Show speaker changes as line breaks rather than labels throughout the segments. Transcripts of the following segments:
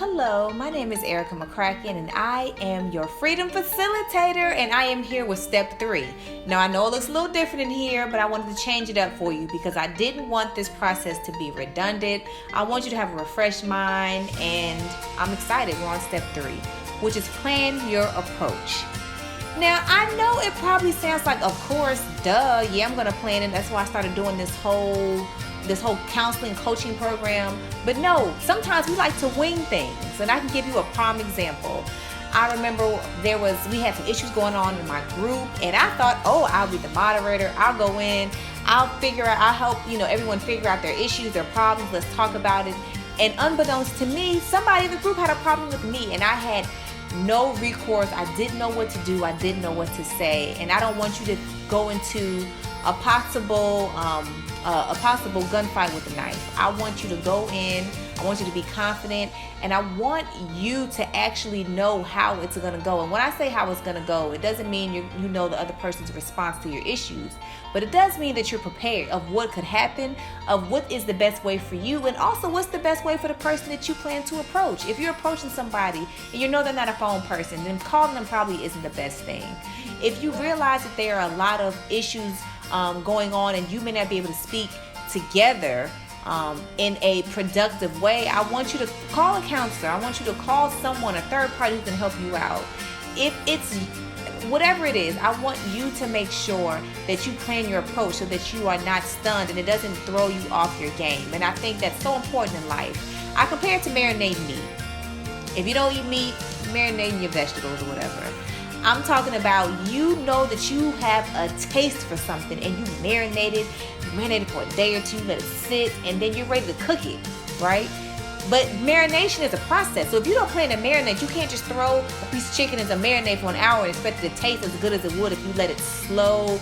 Hello, my name is Erica McCracken and I am your freedom facilitator, and I am here with step 3. Now I know it looks a little different in here, but I wanted to change it up for you because I didn't want this process to be redundant. I want you to have a refreshed mind, and I'm excited. We're on step 3, which is plan your approach. Now, I know it probably sounds like, of course, duh, yeah, I'm gonna plan it. That's why I started doing this whole counseling coaching program. But no, sometimes we like to wing things, and I can give you a prime example. I remember we had some issues going on in my group, and I thought, oh, I'll be the moderator. I'll go in, I'll help everyone figure out their issues, their problems. Let's talk about it. And unbeknownst to me, somebody in the group had a problem with me, and I had no recourse. I didn't know what to do. I didn't know what to say. And I don't want you to go into a possible gunfight with a knife. I want you to go in. I want you to be confident, and I want you to actually know how it's going to go. And when I say how it's going to go, it doesn't mean you know the other person's response to your issues, but it does mean that you're prepared of what could happen, of what is the best way for you, and also what's the best way for the person that you plan to approach. If you're approaching somebody and you know they're not a phone person, then calling them probably isn't the best thing. If you realize that there are a lot of issues going on and you may not be able to speak together in a productive way, I want you to call a counselor. I want you to call someone, a third party who can help you out. If it's whatever it is, I want you to make sure that you plan your approach so that you are not stunned and it doesn't throw you off your game. And I think that's so important in life. I compare it to marinating meat. If you don't eat meat, marinating your vegetables or whatever. I'm talking about, you know that you have a taste for something and you marinate it for a day or two, let it sit, and then you're ready to cook it, right? But marination is a process. So if you don't plan to marinate, you can't just throw a piece of chicken into marinate for an hour and expect it to taste as good as it would if you let it slow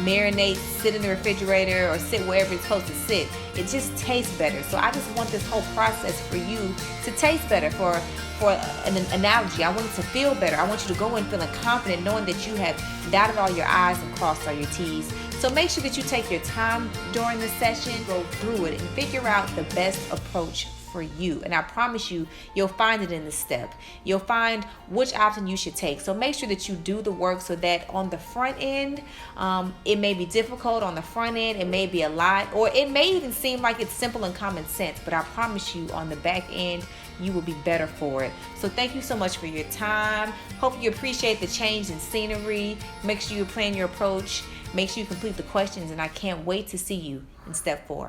marinate, sit in the refrigerator or sit wherever it's supposed to sit. It just tastes better. So I just want this whole process for you to taste better. For an analogy, I want it to feel better. I want you to go in feeling confident, knowing that you have dotted all your I's and crossed all your T's. So make sure that you take your time during the session, go through it, and figure out the best approach for you. And I promise you'll find it in this step. You'll find which option you should take. So make sure that you do the work so that on the front end, it may be difficult on the front end, it may be a lot, or it may even seem like it's simple and common sense, but I promise you on the back end, you will be better for it. So thank you so much for your time. Hope you appreciate the change in scenery. Make sure you plan your approach. Make sure you complete the questions, and I can't wait to see you in step 4.